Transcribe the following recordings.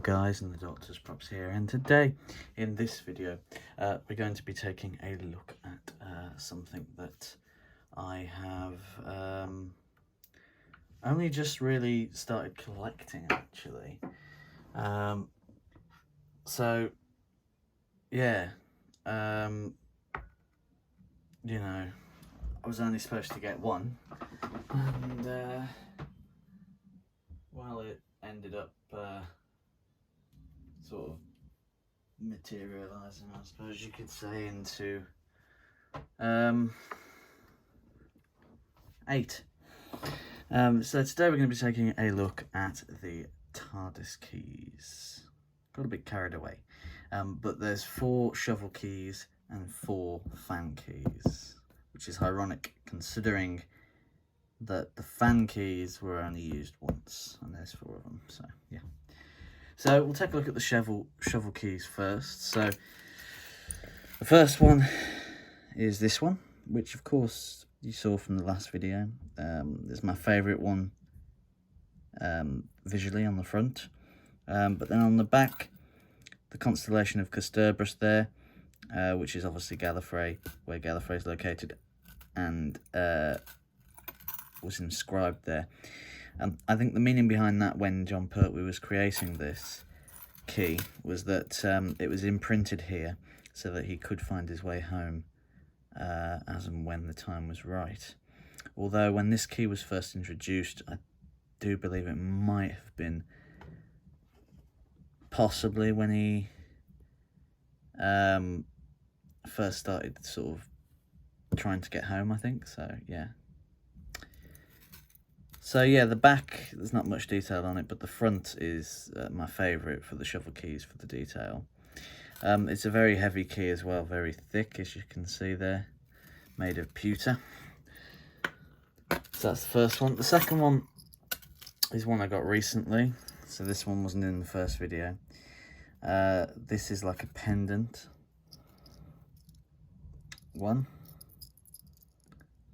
guys, and the Doctor's Props here, and today in this video we're going to be taking a look at something that I have only just really started collecting, actually. So yeah, you know, I was only supposed to get one, and well, it ended up sort of materializing, I suppose you could say, into 8. So today we're going to be taking a look at the TARDIS keys. Got a bit carried away, but there's 4 shovel keys and 4 fan keys, which is ironic considering that the fan keys were only used once, and there's 4 of them. So yeah. So we'll take a look at the shovel keys first. So the first one is this one, which of course you saw from the last video. It's my favourite one visually on the front. But then on the back, the constellation of Cerberus there, which is obviously Gallifrey, where Gallifrey is located, and was inscribed there. I think the meaning behind that, when John Pertwee was creating this key, was that it was imprinted here so that he could find his way home as and when the time was right. Although when this key was first introduced, I do believe it might have been possibly when he first started sort of trying to get home, I think. So yeah. So yeah, the back, there's not much detail on it, but the front is my favourite for the shovel keys for the detail. It's a very heavy key as well, very thick, as you can see there, made of pewter. So that's the first one. The second one is one I got recently, so this one wasn't in the first video. This is like a pendant one.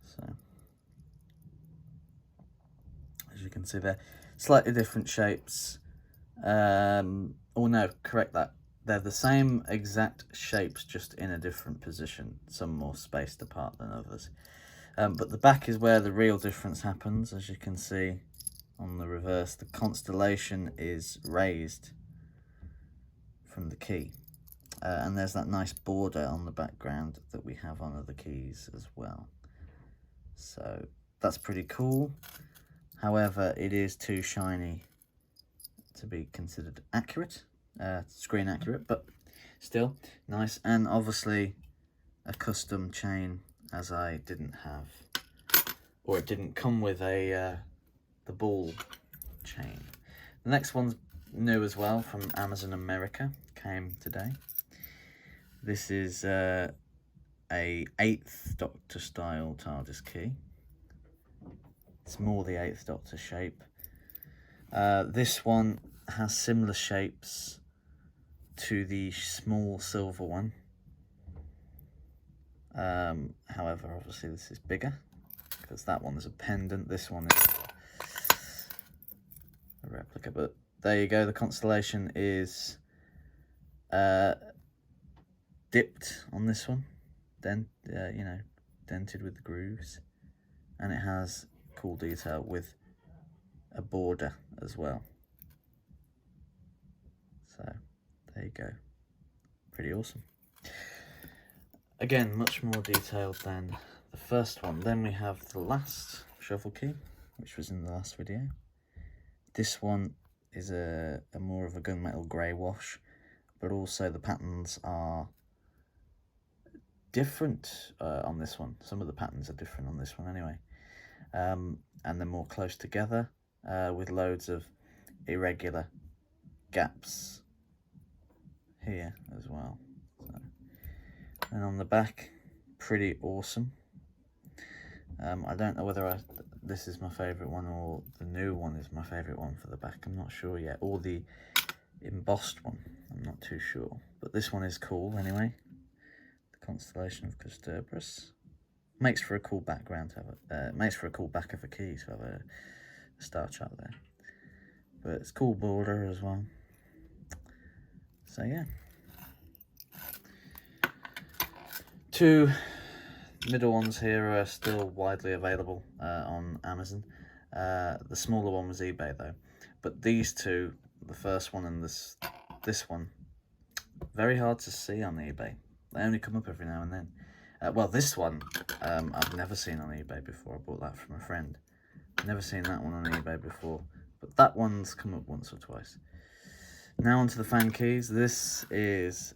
So as you can see there, slightly different shapes. Oh no, correct that. They're the same exact shapes, just in a different position, some more spaced apart than others. But the back is where the real difference happens. As you can see on the reverse, the constellation is raised from the key. And there's that nice border on the background that we have on other keys as well. So that's pretty cool. However, it is too shiny to be considered accurate, screen accurate, but still nice. And obviously a custom chain, as I didn't have, or it didn't come with a the ball chain. The next one's new as well, from Amazon America, came today. This is a 8th Doctor style TARDIS key. It's more the 8th Doctor shape. This one has similar shapes to the small silver one. However, obviously this is bigger, because that one is a pendant, this one is a replica. But there you go, the constellation is dipped on this one, you know, dented with the grooves, and it has cool detail with a border as well. So there you go, pretty awesome. Again, much more detailed than the first one. Then we have the last shovel key, which was in the last video. This one is a more of a gunmetal grey wash, but also the patterns are different on this one. Some of the patterns are different on this one anyway. And they're more close together, with loads of irregular gaps here as well. So, and on the back, pretty awesome. I don't know whether this is my favourite one or the new one is my favourite one for the back. I'm not sure yet. Or the embossed one. I'm not too sure. But this one is cool anyway. The constellation of Cerberus. Makes for a cool background to have makes for a cool back of a key to have a star chart there. But it's cool border as well. So yeah. 2 middle ones here are still widely available on Amazon. The smaller one was eBay though. But these 2, the first one and this one, very hard to see on eBay. They only come up every now and then. Well, this one I've never seen on eBay before. I bought that from a friend. Never seen that one on eBay before. But that one's come up once or twice. Now onto the fan keys. This is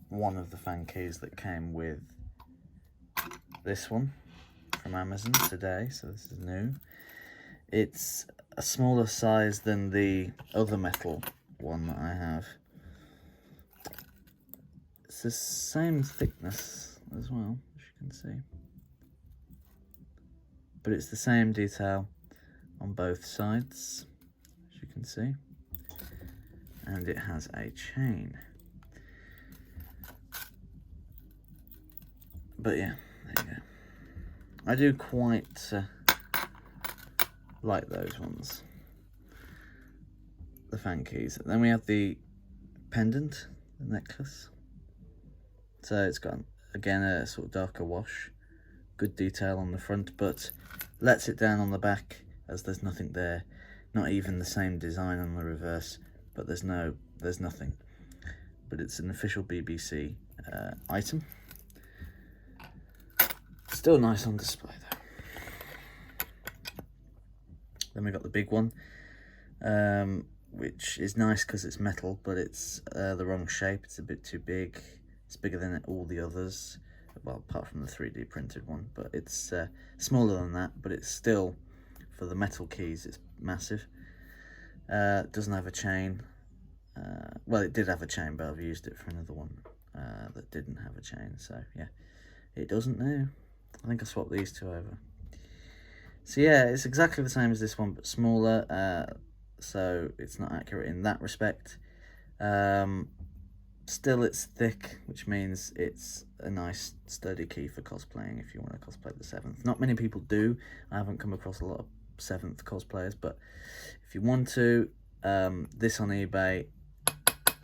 one of the fan keys that came with this one from Amazon today. So this is new. It's a smaller size than the other metal one that I have. It's the same thickness as well, as you can see. But it's the same detail on both sides, as you can see. And it has a chain. But yeah, there you go. I do quite like those ones. The fan keys. Then we have the pendant, the necklace. So it's got, again, a sort of darker wash. Good detail on the front, but lets it down on the back as there's nothing there. Not even the same design on the reverse, but there's nothing. But it's an official BBC item. Still nice on display though. Then we got the big one, which is nice because it's metal, but it's the wrong shape. It's a bit too big. It's bigger than all the others, well, apart from the 3D printed one, but it's smaller than that, but it's still, for the metal keys, it's massive. Doesn't have a chain. Well, it did have a chain, but I've used it for another one that didn't have a chain, so yeah, it doesn't now. I think I swapped these 2 over. So yeah, it's exactly the same as this one, but smaller, so it's not accurate in that respect. Still, it's thick, which means it's a nice sturdy key for cosplaying if you want to cosplay the 7th. Not many people do. I haven't come across a lot of 7th cosplayers, but if you want to, this on eBay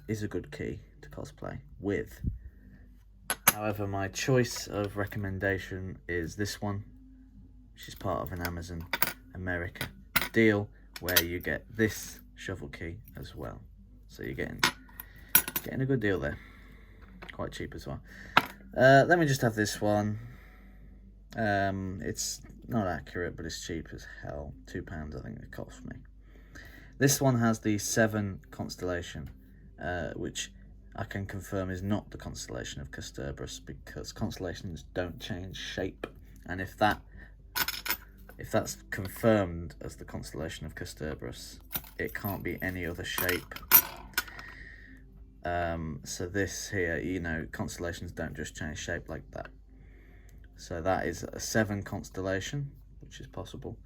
is a good key to cosplay with. However, my choice of recommendation is this one, which is part of an Amazon America deal where you get this shovel key as well. So you're getting a good deal there. Quite cheap as well. Then we just have this one. It's not accurate, but it's cheap as hell. £2 I think it cost me. This one has the 7 constellation, which I can confirm is not the constellation of Cerberus, because constellations don't change shape, and if that's confirmed as the constellation of Cerberus, it can't be any other shape. So this here, you know, constellations don't just change shape like that. So that is a 7 constellation, which is possible,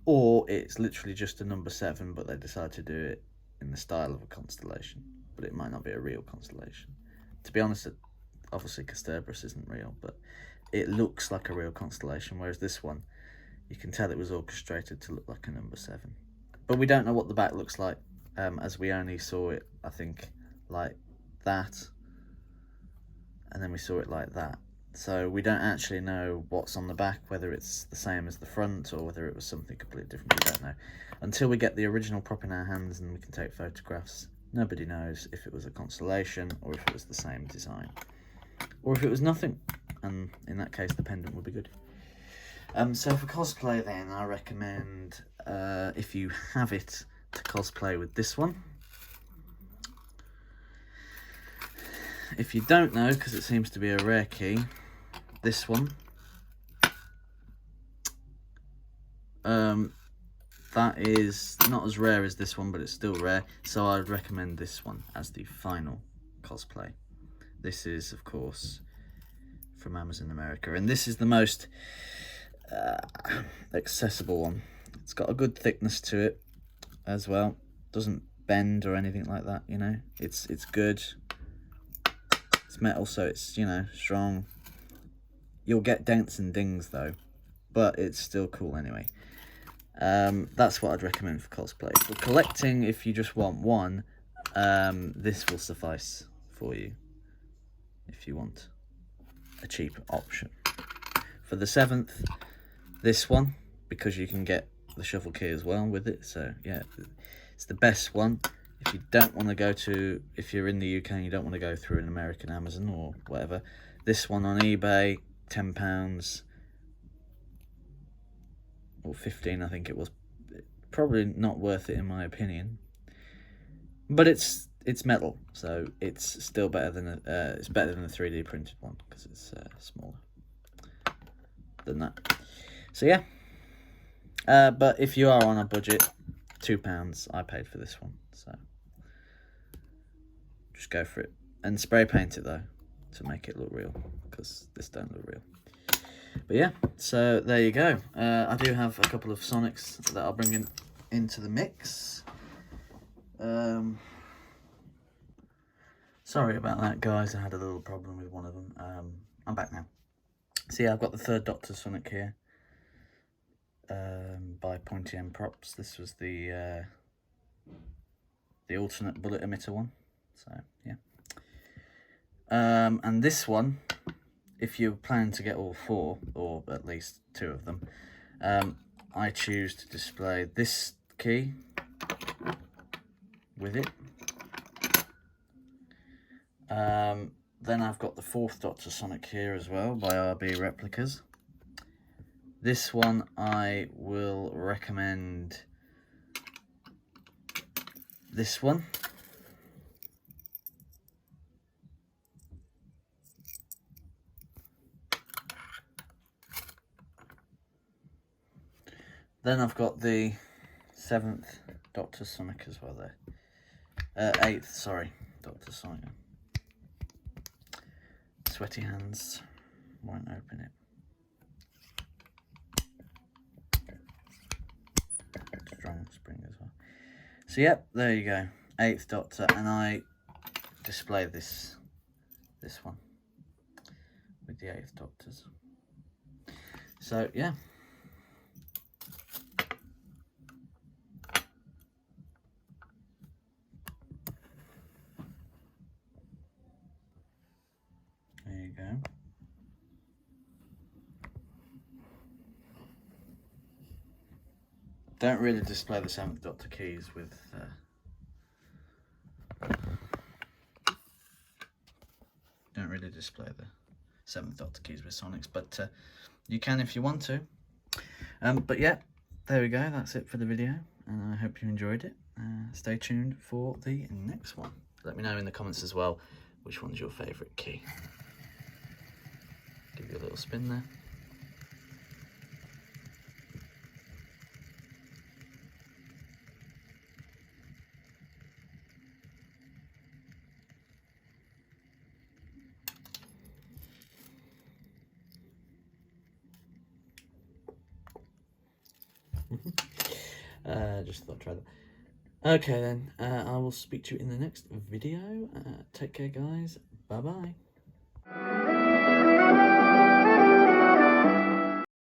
or it's literally just a number 7, but they decide to do it in the style of a constellation, but it might not be a real constellation. To be honest, obviously Cerberus isn't real, but it looks like a real constellation, whereas this one, you can tell it was orchestrated to look like a number 7. But we don't know what the back looks like, as we only saw it, I think, like that, and then we saw it like that. So we don't actually know what's on the back, whether it's the same as the front or whether it was something completely different. We don't know. Until we get the original prop in our hands and we can take photographs, nobody knows if it was a constellation or if it was the same design. Or if it was nothing, and in that case the pendant would be good. So for cosplay then, I recommend, if you have it, to cosplay with this one. If you don't know, because it seems to be a rare key, this one. That is not as rare as this one, but it's still rare, so I would recommend this one as the final cosplay. This is, of course, from Amazon America, and this is the most accessible one. It's got a good thickness to it as well. Doesn't bend or anything like that, you know. It's good. It's metal, so it's, you know, strong. You'll get dents and dings though, but it's still cool anyway. That's what I'd recommend for cosplay. For collecting, if you just want one, this will suffice for you if you want a cheap option. For the 7th, this one, because you can get the shuffle key as well with it, so yeah, it's the best one. If you don't want to go to, if you're in the UK and you don't want to go through an American Amazon or whatever, this one on eBay, £10 or 15, I think it was. Probably not worth it in my opinion, but it's metal, so it's still better than it's better than a 3D printed one because it's smaller than that. So yeah, but if you are on a budget, £2 I paid for this one, so just go for it. And spray paint it though to make it look real, because this don't look real. But yeah, so there you go. I do have a couple of Sonics that I'll bring into the mix. Sorry about that, guys. I had a little problem with one of them. I'm back now. So yeah, I've got the 3rd Doctor Sonic here, by Pointy M Props. This was the alternate bullet emitter one. So yeah. And this one, if you're planning to get all 4, or at least 2 of them, I choose to display this key with it. Then I've got the 4th Doctor Sonic here as well by RB Replicas. This one I will recommend this one. Then I've got the 7th Doctor Sonic as well there. 8th, sorry, Doctor Sonic. Sweaty hands, won't open it. Strong spring as well. So yep, there you go, 8th Doctor, and I display this one with the 8th Doctors. So yeah. There you go. Don't really display the 7th Doctor keys with don't really display the 7th Doctor keys with Sonics, but you can if you want to. But yeah, there we go, that's it for the video, and I hope you enjoyed it. Stay tuned for the next one. Let me know in the comments as well which one's your favourite key. Give you a little spin there. Just thought I'd try that. Okay then, I will speak to you in the next video. Take care guys, bye bye.